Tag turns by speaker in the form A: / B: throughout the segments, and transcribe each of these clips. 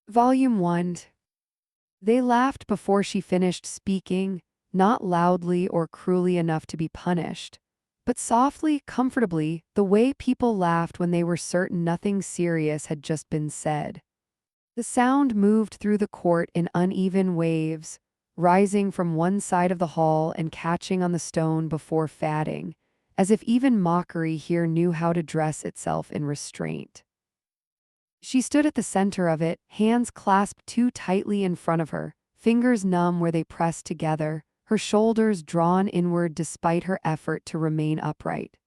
A: Volume 1. They laughed before she finished speaking, not loudly or cruelly enough to be punished, but softly, comfortably, the way people laughed when they were certain nothing serious had just been said. The sound moved through the court in uneven waves, rising from one side of the hall and catching on the stone before fading, as if even mockery here knew how to dress itself in restraint. She stood at the center of it, hands clasped too tightly in front of her, fingers numb where they pressed together, her shoulders drawn inward despite her effort to remain upright.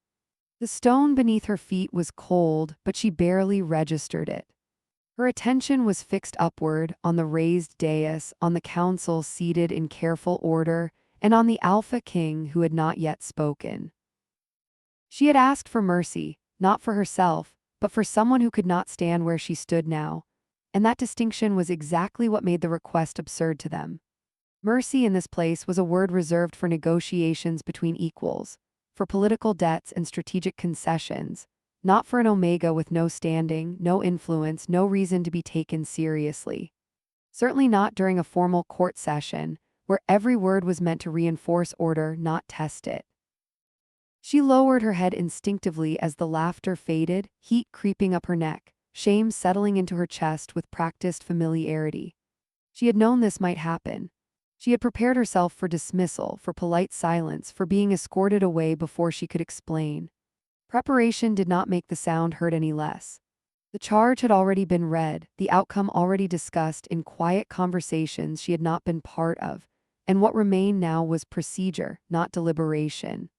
A: The stone beneath her feet was cold, but she barely registered it. Her attention was fixed upward, on the raised dais, on the council seated in careful order, and on the Alpha King who had not yet spoken. She had asked for mercy, not for herself, but for someone who could not stand where she stood now, and that distinction was exactly what made the request absurd to them. Mercy in this place was a word reserved for negotiations between equals, for political debts and strategic concessions, not for an omega with no standing, no influence, no reason to be taken seriously. Certainly not during a formal court session, where every word was meant to reinforce order, not test it. She lowered her head instinctively as the laughter faded, heat creeping up her neck, shame settling into her chest with practiced familiarity. She had known this might happen. She had prepared herself for dismissal, for polite silence, for being escorted away before she could explain. Preparation did not make the sound hurt any less. The charge had already been read, the outcome already discussed in quiet conversations she had not been part of, and what remained now was procedure, not deliberation.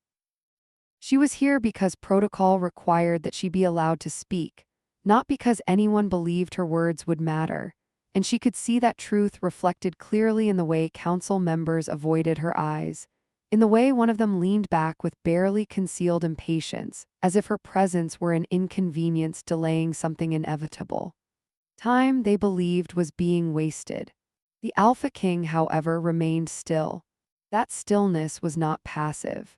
A: She was here because protocol required that she be allowed to speak, not because anyone believed her words would matter, and she could see that truth reflected clearly in the way council members avoided her eyes, in the way one of them leaned back with barely concealed impatience, as if her presence were an inconvenience delaying something inevitable. Time, they believed, was being wasted. The Alpha King, however, remained still. That stillness was not passive.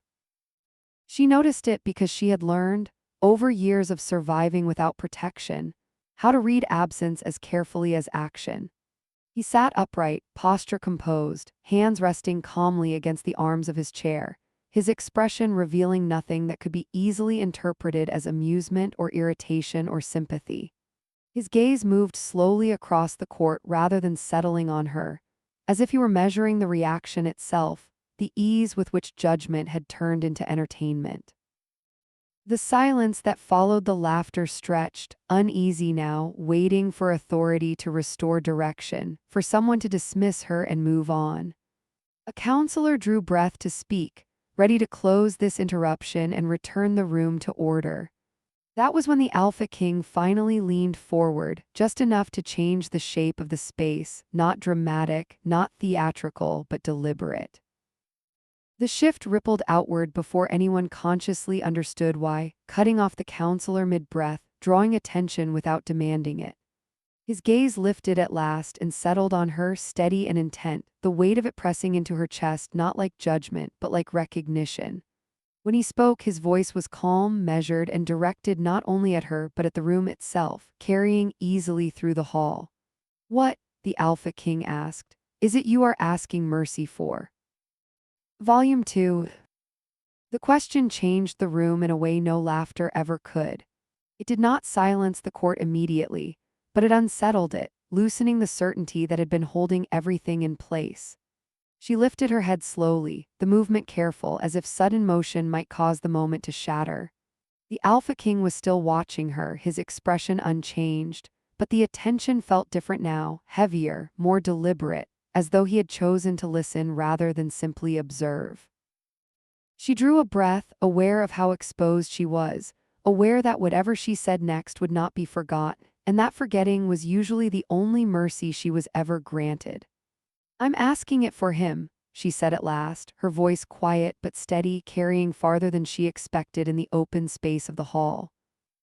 A: She noticed it because she had learned, over years of surviving without protection, how to read absence as carefully as action. He sat upright, posture composed, hands resting calmly against the arms of his chair, his expression revealing nothing that could be easily interpreted as amusement or irritation or sympathy. His gaze moved slowly across the court rather than settling on her, as if he were measuring the reaction itself, the ease with which judgment had turned into entertainment. The silence that followed the laughter stretched, uneasy now, waiting for authority to restore direction, for someone to dismiss her and move on. A counselor drew breath to speak, ready to close this interruption and return the room to order. That was when the Alpha King finally leaned forward, just enough to change the shape of the space, not dramatic, not theatrical, but deliberate. The shift rippled outward before anyone consciously understood why, cutting off the counselor mid-breath, drawing attention without demanding it. His gaze lifted at last and settled on her, steady and intent, the weight of it pressing into her chest not like judgment but like recognition. When he spoke, his voice was calm, measured, and directed not only at her but at the room itself, carrying easily through the hall. "What," the Alpha King asked, "is it you are asking mercy for?" Volume 2. The question changed the room in a way no laughter ever could. It did not silence the court immediately, but it unsettled it, loosening the certainty that had been holding everything in place. She lifted her head slowly, the movement careful, as if sudden motion might cause the moment to shatter. The Alpha King was still watching her, his expression unchanged, but the attention felt different now, heavier, more deliberate, as though he had chosen to listen rather than simply observe. She drew a breath, aware of how exposed she was, aware that whatever she said next would not be forgot, and that forgetting was usually the only mercy she was ever granted. "I'm asking it for him," she said at last, her voice quiet but steady, carrying farther than she expected in the open space of the hall.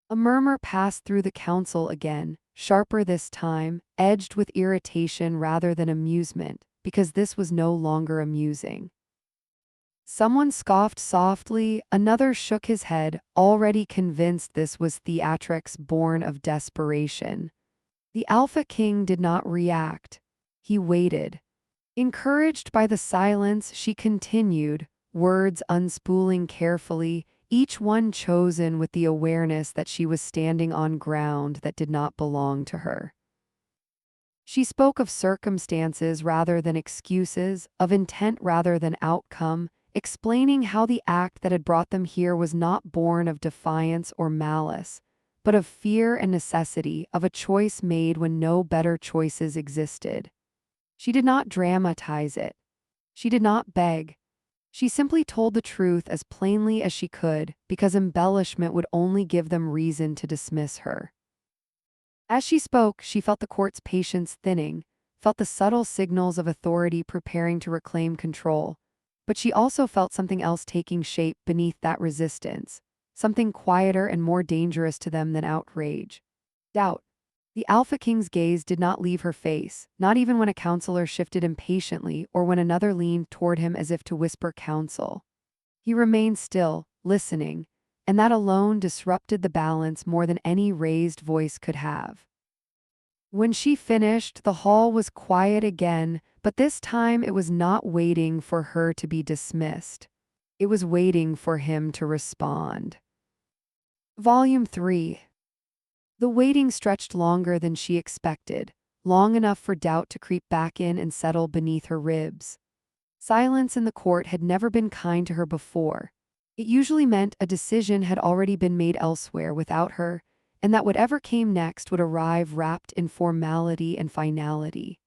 A: A murmur passed through the council again, sharper this time, edged with irritation rather than amusement, because this was no longer amusing. Someone scoffed softly, another shook his head, already convinced this was theatrics born of desperation. The Alpha King did not react. He waited. Encouraged by the silence, she continued, words unspooling carefully, each one chosen with the awareness that she was standing on ground that did not belong to her. She spoke of circumstances rather than excuses, of intent rather than outcome, explaining how the act that had brought them here was not born of defiance or malice, but of fear and necessity, of a choice made when no better choices existed. She did not dramatize it. She did not beg. She simply told the truth as plainly as she could, because embellishment would only give them reason to dismiss her. As she spoke, she felt the court's patience thinning, felt the subtle signals of authority preparing to reclaim control, but she also felt something else taking shape beneath that resistance, something quieter and more dangerous to them than outrage. Doubt. The Alpha King's gaze did not leave her face, not even when a counselor shifted impatiently or when another leaned toward him as if to whisper counsel. He remained still, listening, and that alone disrupted the balance more than any raised voice could have. When she finished, the hall was quiet again, but this time it was not waiting for her to be dismissed. It was waiting for him to respond. Volume 3. The waiting stretched longer than she expected, long enough for doubt to creep back in and settle beneath her ribs. Silence in the court had never been kind to her before. It usually meant a decision had already been made elsewhere without her, and that whatever came next would arrive wrapped in formality and finality.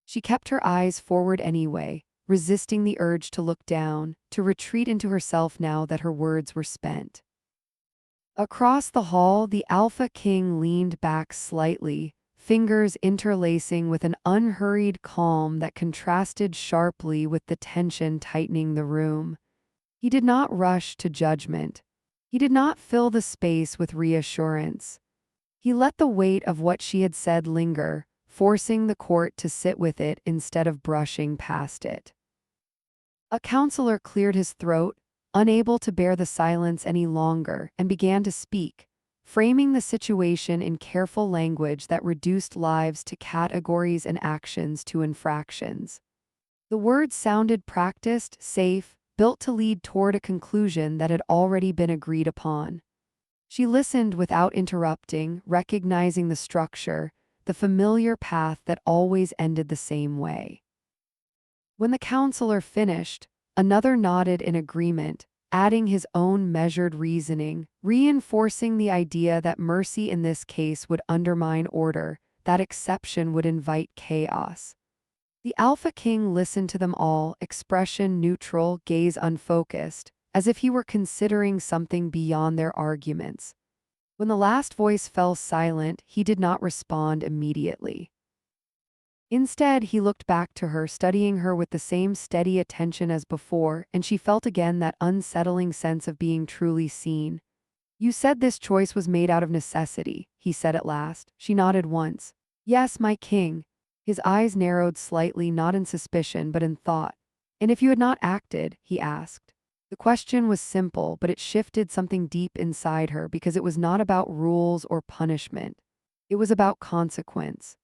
A: She kept her eyes forward anyway, resisting the urge to look down, to retreat into herself now that her words were spent. Across the hall, the Alpha King leaned back slightly, fingers interlacing with an unhurried calm that contrasted sharply with the tension tightening the room. He did not rush to judgment. He did not fill the space with reassurance. He let the weight of what she had said linger, forcing the court to sit with it instead of brushing past it. A counselor cleared his throat, unable to bear the silence any longer, and began to speak, framing the situation in careful language that reduced lives to categories and actions to infractions. The words sounded practiced, safe, built to lead toward a conclusion that had already been agreed upon. She listened without interrupting, recognizing the structure, the familiar path that always ended the same way. When the counselor finished, another nodded in agreement, adding his own measured reasoning, reinforcing the idea that mercy in this case would undermine order, that exception would invite chaos. The Alpha King listened to them all, expression neutral, gaze unfocused, as if he were considering something beyond their arguments. When the last voice fell silent, he did not respond immediately. Instead, he looked back to her, studying her with the same steady attention as before, and she felt again that unsettling sense of being truly seen. "You said this choice was made out of necessity," he said at last. She nodded once. "Yes, my king." His eyes narrowed slightly, not in suspicion, but in thought. "And if you had not acted?" he asked. The question was simple, but it shifted something deep inside her because it was not about rules or punishment. It was about consequence.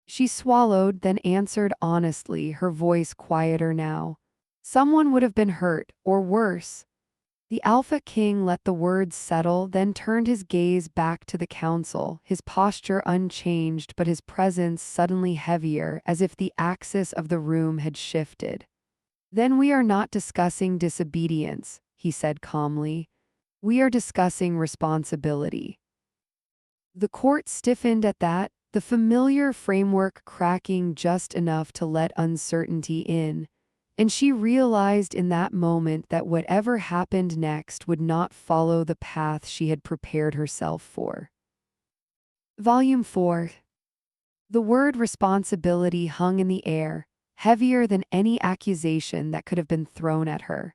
A: She swallowed, then answered honestly, her voice quieter now. "Someone would have been hurt, or worse." The Alpha King let the words settle, then turned his gaze back to the council, his posture unchanged but his presence suddenly heavier, as if the axis of the room had shifted. "Then we are not discussing disobedience," he said calmly. "We are discussing responsibility." The court stiffened at that, the familiar framework cracking just enough to let uncertainty in, and she realized in that moment that whatever happened next would not follow the path she had prepared herself for. Volume 4. The word responsibility hung in the air, heavier than any accusation that could have been thrown at her.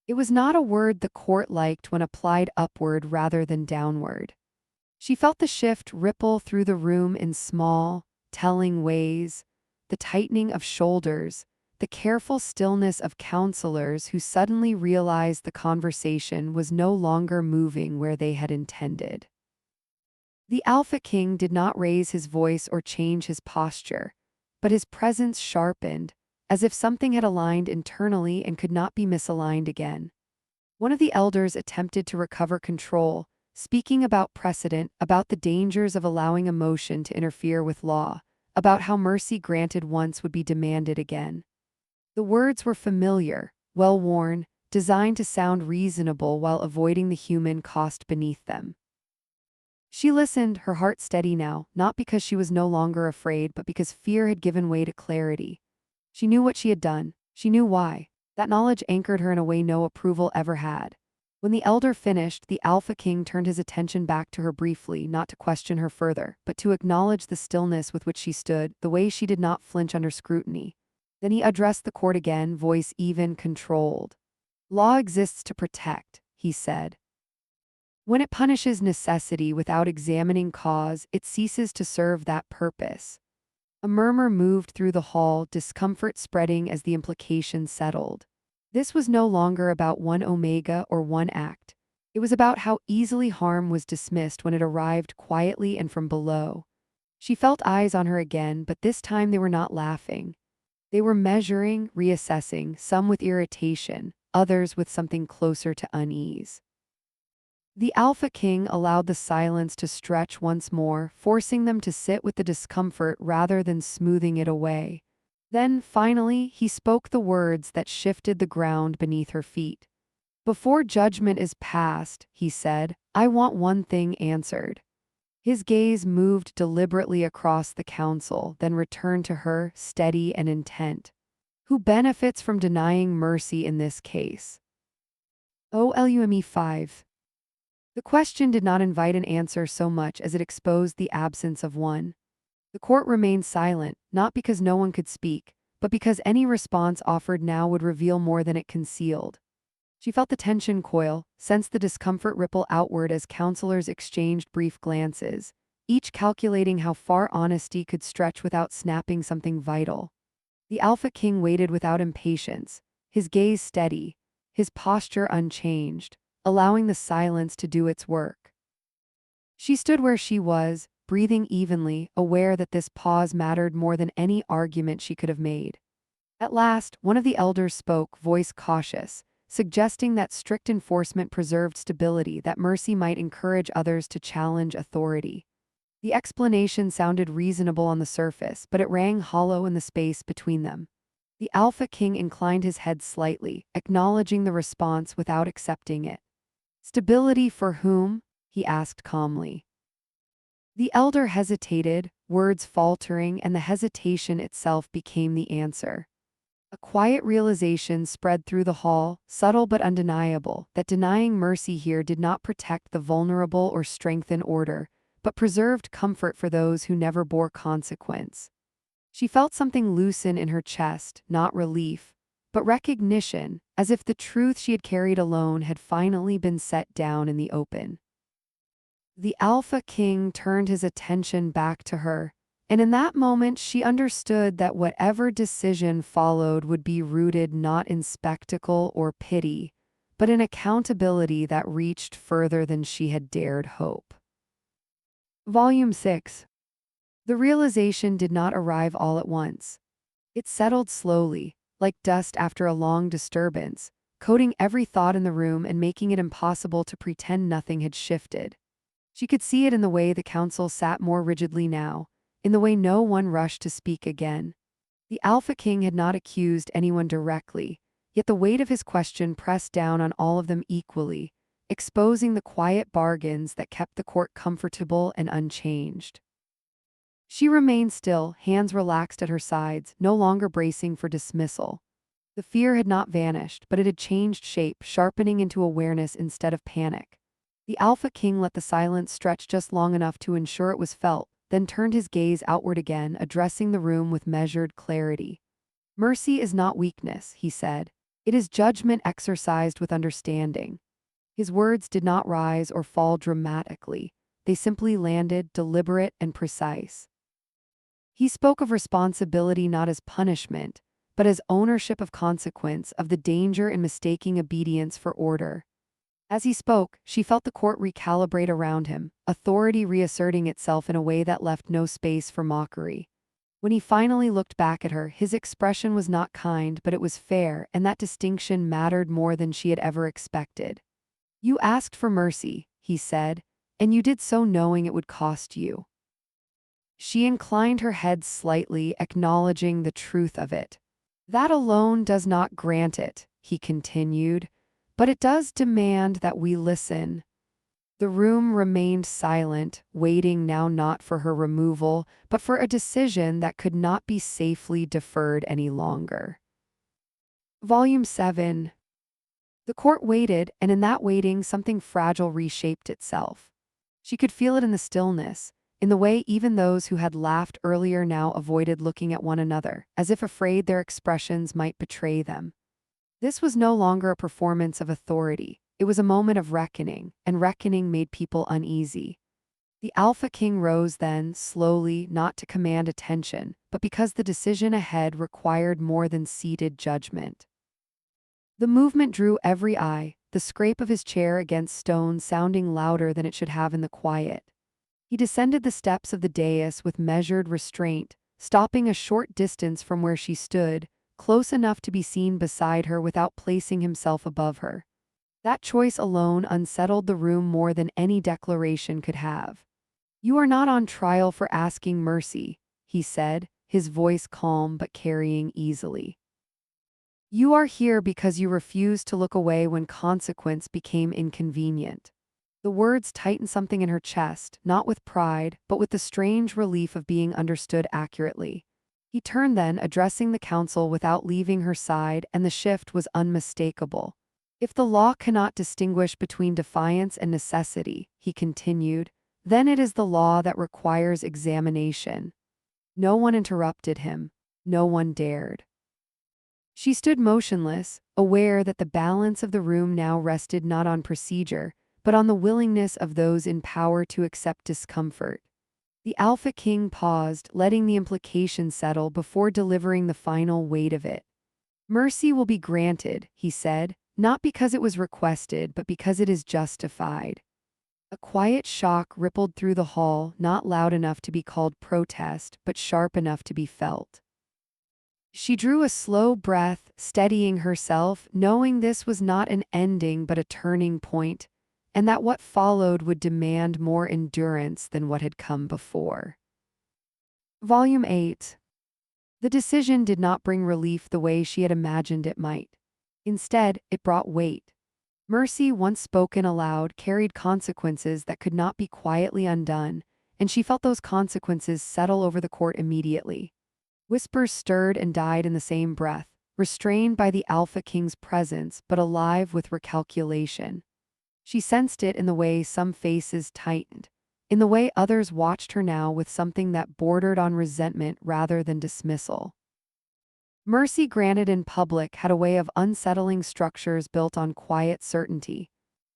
A: It was not a word the court liked when applied upward rather than downward. She felt the shift ripple through the room in small, telling ways, the tightening of shoulders, the careful stillness of counselors who suddenly realized the conversation was no longer moving where they had intended. The Alpha King did not raise his voice or change his posture, but his presence sharpened, as if something had aligned internally and could not be misaligned again. One of the elders attempted to recover control, speaking about precedent, about the dangers of allowing emotion to interfere with law, about how mercy granted once would be demanded again. The words were familiar, well-worn, designed to sound reasonable while avoiding the human cost beneath them. She listened, her heart steady now, not because she was no longer afraid, but because fear had given way to clarity. She knew what she had done. She knew why. That knowledge anchored her in a way no approval ever had. When the elder finished, the Alpha King turned his attention back to her briefly, not to question her further, but to acknowledge the stillness with which she stood, the way she did not flinch under scrutiny. Then he addressed the court again, voice even, controlled. Law exists to protect, he said. When it punishes necessity without examining cause, it ceases to serve that purpose. A murmur moved through the hall, discomfort spreading as the implication settled. This was no longer about one omega or one act. It was about how easily harm was dismissed when it arrived quietly and from below. She felt eyes on her again, but this time they were not laughing. They were measuring, reassessing, some with irritation, others with something closer to unease. The Alpha King allowed the silence to stretch once more, forcing them to sit with the discomfort rather than smoothing it away. Then, finally, he spoke the words that shifted the ground beneath her feet. Before judgment is passed, he said, I want one thing answered. His gaze moved deliberately across the council, then returned to her, steady and intent. Who benefits from denying mercy in this case? OLUME 5. The question did not invite an answer so much as it exposed the absence of one. The court remained silent, not because no one could speak, but because any response offered now would reveal more than it concealed. She felt the tension coil, sensed the discomfort ripple outward as counselors exchanged brief glances, each calculating how far honesty could stretch without snapping something vital. The Alpha King waited without impatience, his gaze steady, his posture unchanged, allowing the silence to do its work. She stood where she was, breathing evenly, aware that this pause mattered more than any argument she could have made. At last, one of the elders spoke, voice cautious, suggesting that strict enforcement preserved stability, that mercy might encourage others to challenge authority. The explanation sounded reasonable on the surface, but it rang hollow in the space between them. The Alpha King inclined his head slightly, acknowledging the response without accepting it. Stability for whom? He asked calmly. The elder hesitated, words faltering, and the hesitation itself became the answer. A quiet realization spread through the hall, subtle but undeniable, that denying mercy here did not protect the vulnerable or strengthen order, but preserved comfort for those who never bore consequence. She felt something loosen in her chest, not relief, but recognition, as if the truth she had carried alone had finally been set down in the open. The Alpha King turned his attention back to her, and in that moment she understood that whatever decision followed would be rooted not in spectacle or pity, but in accountability that reached further than she had dared hope. Volume 6. The realization did not arrive all at once. It settled slowly, like dust after a long disturbance, coating every thought in the room and making it impossible to pretend nothing had shifted. She could see it in the way the council sat more rigidly now, in the way no one rushed to speak again. The Alpha King had not accused anyone directly, yet the weight of his question pressed down on all of them equally, exposing the quiet bargains that kept the court comfortable and unchanged. She remained still, hands relaxed at her sides, no longer bracing for dismissal. The fear had not vanished, but it had changed shape, sharpening into awareness instead of panic. The Alpha King let the silence stretch just long enough to ensure it was felt, then turned his gaze outward again, addressing the room with measured clarity. Mercy is not weakness, he said. It is judgment exercised with understanding. His words did not rise or fall dramatically. They simply landed, deliberate and precise. He spoke of responsibility not as punishment, but as ownership of consequence, of the danger in mistaking obedience for order. As he spoke, she felt the court recalibrate around him, authority reasserting itself in a way that left no space for mockery. When he finally looked back at her, his expression was not kind, but it was fair, and that distinction mattered more than she had ever expected. "You asked for mercy," he said, "and you did so knowing it would cost you." She inclined her head slightly, acknowledging the truth of it. "That alone does not grant it," he continued, "but it does demand that we listen." The room remained silent, waiting now not for her removal, but for a decision that could not be safely deferred any longer. Volume 7. The court waited, and in that waiting something fragile reshaped itself. She could feel it in the stillness, in the way even those who had laughed earlier now avoided looking at one another, as if afraid their expressions might betray them. This was no longer a performance of authority. It was a moment of reckoning, and reckoning made people uneasy. The Alpha King rose then, slowly, not to command attention, but because the decision ahead required more than seated judgment. The movement drew every eye, the scrape of his chair against stone sounding louder than it should have in the quiet. He descended the steps of the dais with measured restraint, stopping a short distance from where she stood, close enough to be seen beside her without placing himself above her. That choice alone unsettled the room more than any declaration could have. "You are not on trial for asking mercy," he said, his voice calm but carrying easily. "You are here because you refused to look away when consequence became inconvenient." The words tightened something in her chest, not with pride, but with the strange relief of being understood accurately. He turned then, addressing the council without leaving her side, and the shift was unmistakable. "If the law cannot distinguish between defiance and necessity," he continued, "then it is the law that requires examination." No one interrupted him. No one dared. She stood motionless, aware that the balance of the room now rested not on procedure, but on the willingness of those in power to accept discomfort. The Alpha King paused, letting the implication settle before delivering the final weight of it. "Mercy will be granted," he said, "not because it was requested, but because it is justified." A quiet shock rippled through the hall, not loud enough to be called protest, but sharp enough to be felt. She drew a slow breath, steadying herself, knowing this was not an ending but a turning point, and that what followed would demand more endurance than what had come before. Volume 8. The decision did not bring relief the way she had imagined it might. Instead, it brought weight. Mercy, once spoken aloud, carried consequences that could not be quietly undone, and she felt those consequences settle over the court immediately. Whispers stirred and died in the same breath, restrained by the Alpha King's presence but alive with recalculation. She sensed it in the way some faces tightened, in the way others watched her now with something that bordered on resentment rather than dismissal. Mercy granted in public had a way of unsettling structures built on quiet certainty.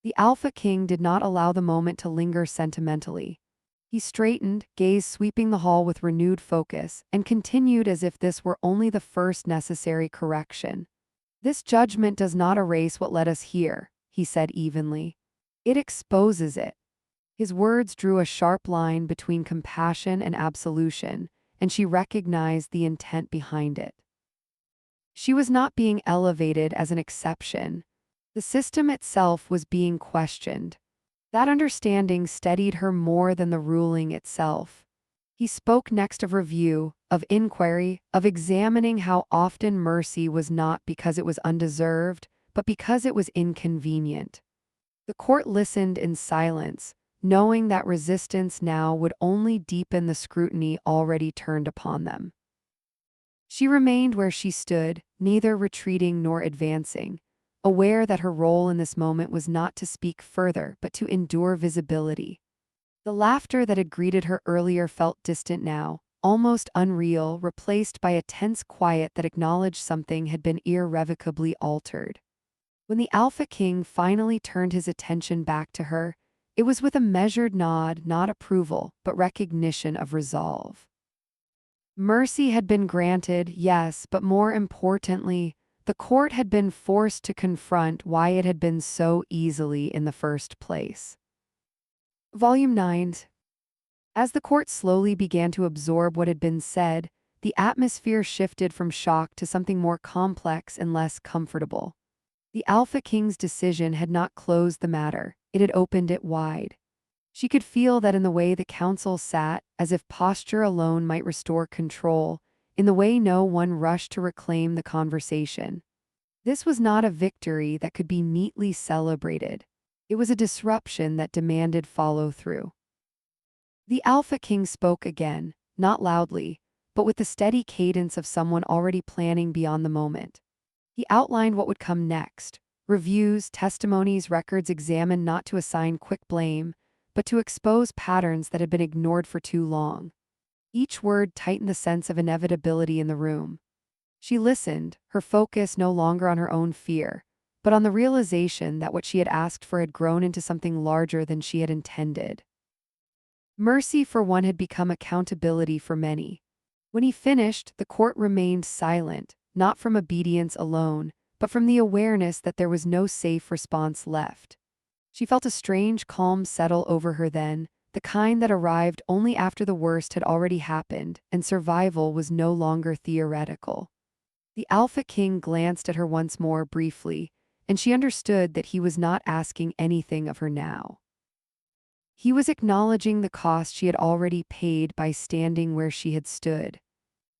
A: The Alpha King did not allow the moment to linger sentimentally. He straightened, gaze sweeping the hall with renewed focus, and continued as if this were only the first necessary correction. "This judgment does not erase what led us here," he said evenly. "It exposes it." His words drew a sharp line between compassion and absolution, and she recognized the intent behind it. She was not being elevated as an exception. The system itself was being questioned. That understanding steadied her more than the ruling itself. He spoke next of review, of inquiry, of examining how often mercy was not because it was undeserved, but because it was inconvenient. The court listened in silence, knowing that resistance now would only deepen the scrutiny already turned upon them. She remained where she stood, neither retreating nor advancing, aware that her role in this moment was not to speak further but to endure visibility. The laughter that had greeted her earlier felt distant now, almost unreal, replaced by a tense quiet that acknowledged something had been irrevocably altered. When the Alpha King finally turned his attention back to her, it was with a measured nod, not approval, but recognition of resolve. Mercy had been granted, yes, but more importantly, The court had been forced to confront why it had been so easily in the first place. Volume 9. As the court slowly began to absorb what had been said, the atmosphere shifted from shock to something more complex and less comfortable. The Alpha King's decision had not closed the matter, it had opened it wide. She could feel that in the way the council sat, as if posture alone might restore control, in the way no one rushed to reclaim the conversation. This was not a victory that could be neatly celebrated. It was a disruption that demanded follow-through. The Alpha King spoke again, not loudly, but with the steady cadence of someone already planning beyond the moment. He outlined what would come next: reviews, testimonies, records examined not to assign quick blame, but to expose patterns that had been ignored for too long. Each word tightened the sense of inevitability in the room. She listened, her focus no longer on her own fear, but on the realization that what she had asked for had grown into something larger than she had intended. Mercy for one had become accountability for many. When he finished, the court remained silent, not from obedience alone, but from the awareness that there was no safe response left. She felt a strange calm settle over her then, the kind that arrived only after the worst had already happened and survival was no longer theoretical. The Alpha King glanced at her once more briefly, and she understood that he was not asking anything of her now. He was acknowledging the cost she had already paid by standing where she had stood.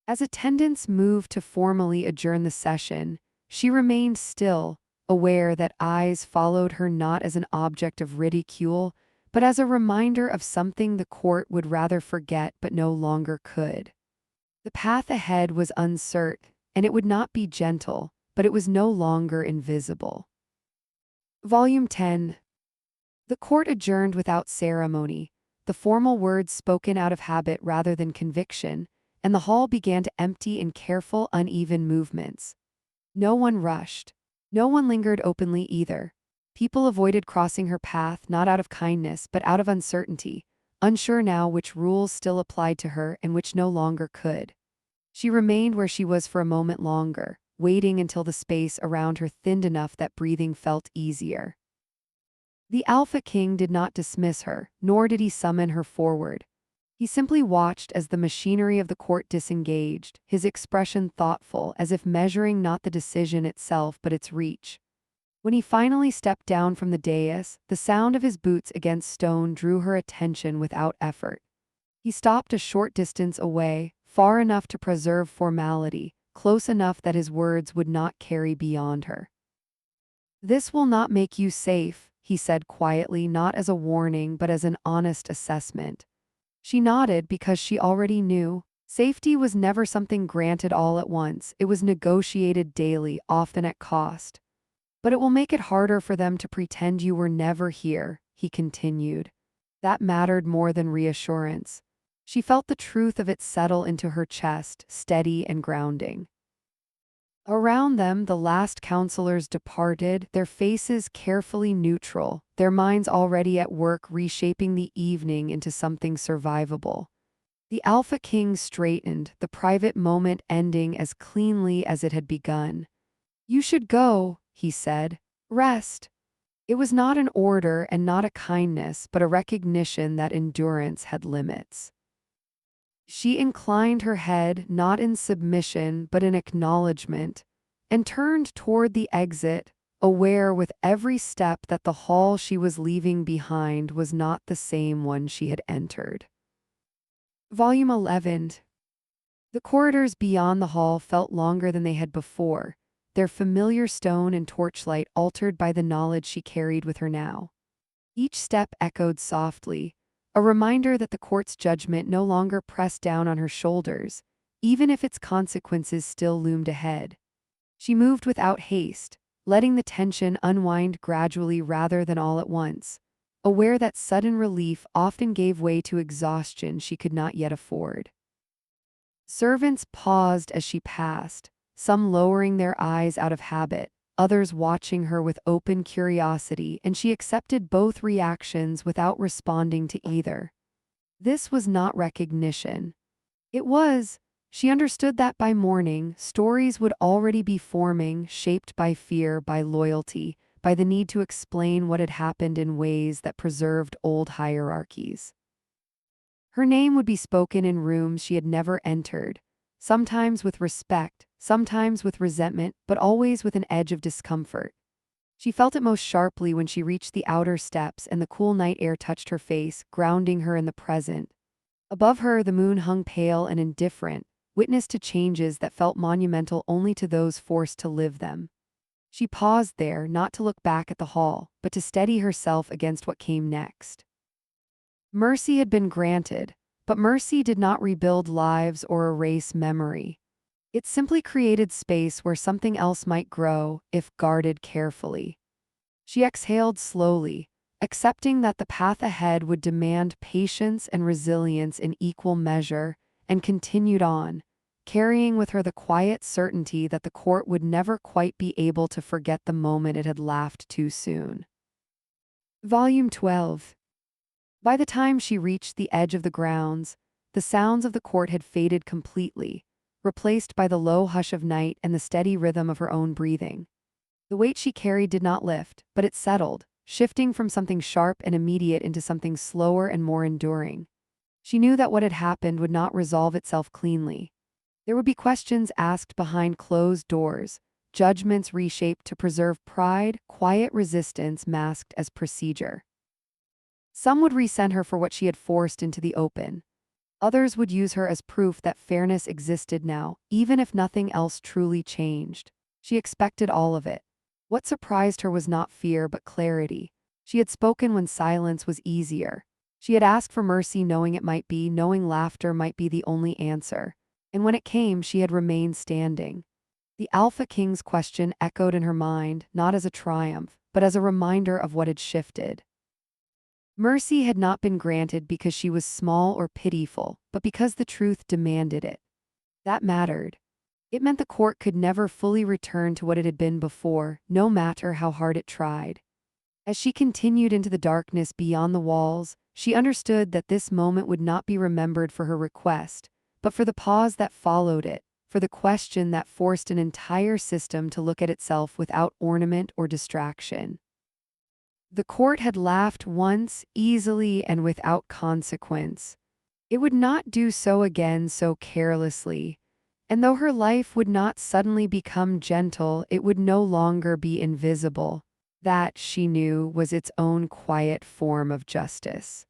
A: As attendants moved to formally adjourn the session, she remained still, aware that eyes followed her not as an object of ridicule, but as a reminder of something the court would rather forget but no longer could. The path ahead was uncertain, and it would not be gentle, but it was no longer invisible. Volume 10. The court adjourned without ceremony, the formal words spoken out of habit rather than conviction, and the hall began to empty in careful, uneven movements. No one rushed. No one lingered openly either. People avoided crossing her path not out of kindness but out of uncertainty, unsure now which rules still applied to her and which no longer could. She remained where she was for a moment longer, waiting until the space around her thinned enough that breathing felt easier. The Alpha King did not dismiss her, nor did he summon her forward. He simply watched as the machinery of the court disengaged, his expression thoughtful, as if measuring not the decision itself but its reach. When he finally stepped down from the dais, the sound of his boots against stone drew her attention without effort. He stopped a short distance away, far enough to preserve formality, close enough that his words would not carry beyond her. "This will not make you safe," he said quietly, not as a warning but as an honest assessment. She nodded because she already knew. Safety was never something granted all at once, it was negotiated daily, often at cost. "But it will make it harder for them to pretend you were never here," he continued. That mattered more than reassurance. She felt the truth of it settle into her chest, steady and grounding. Around them, the last counselors departed, their faces carefully neutral, their minds already at work reshaping the evening into something survivable. The Alpha King straightened, the private moment ending as cleanly as it had begun. "You should go," he said. "Rest." It was not an order and not a kindness, but a recognition that endurance had limits. She inclined her head, not in submission but in acknowledgement, and turned toward the exit, aware with every step that the hall she was leaving behind was not the same one she had entered. Volume 11. The corridors beyond the hall felt longer than they had before, their familiar stone and torchlight altered by the knowledge she carried with her now. Each step echoed softly, a reminder that the court's judgment no longer pressed down on her shoulders, even if its consequences still loomed ahead. She moved without haste, letting the tension unwind gradually rather than all at once, aware that sudden relief often gave way to exhaustion she could not yet afford. Servants paused as she passed, some lowering their eyes out of habit, others watching her with open curiosity, and she accepted both reactions without responding to either. This was not recognition. It was, She understood that by morning, stories would already be forming, shaped by fear, by loyalty, by the need to explain what had happened in ways that preserved old hierarchies. Her name would be spoken in rooms she had never entered, sometimes with respect, sometimes with resentment, but always with an edge of discomfort. She felt it most sharply when she reached the outer steps and the cool night air touched her face, grounding her in the present. Above her, the moon hung pale and indifferent, witness to changes that felt monumental only to those forced to live them. She paused there, not to look back at the hall, but to steady herself against what came next. Mercy had been granted, but mercy did not rebuild lives or erase memory. It simply created space where something else might grow, if guarded carefully. She exhaled slowly, accepting that the path ahead would demand patience and resilience in equal measure, and continued on, carrying with her the quiet certainty that the court would never quite be able to forget the moment it had laughed too soon. Volume 12. By the time she reached the edge of the grounds, the sounds of the court had faded completely, replaced by the low hush of night and the steady rhythm of her own breathing. The weight she carried did not lift, but it settled, shifting from something sharp and immediate into something slower and more enduring. She knew that what had happened would not resolve itself cleanly. There would be questions asked behind closed doors, judgments reshaped to preserve pride, quiet resistance masked as procedure. Some would resent her for what she had forced into the open. Others would use her as proof that fairness existed now, even if nothing else truly changed. She expected all of it. What surprised her was not fear but clarity. She had spoken when silence was easier. She had asked for mercy knowing it might be, knowing laughter might be the only answer. And when it came, she had remained standing. The Alpha King's question echoed in her mind, not as a triumph, but as a reminder of what had shifted. Mercy had not been granted because she was small or pitiful, but because the truth demanded it. That mattered. It meant the court could never fully return to what it had been before, no matter how hard it tried. As she continued into the darkness beyond the walls, she understood that this moment would not be remembered for her request, but for the pause that followed it, for the question that forced an entire system to look at itself without ornament or distraction. The court had laughed once, easily and without consequence. It would not do so again so carelessly. And though her life would not suddenly become gentle, it would no longer be invisible. That, she knew, was its own quiet form of justice.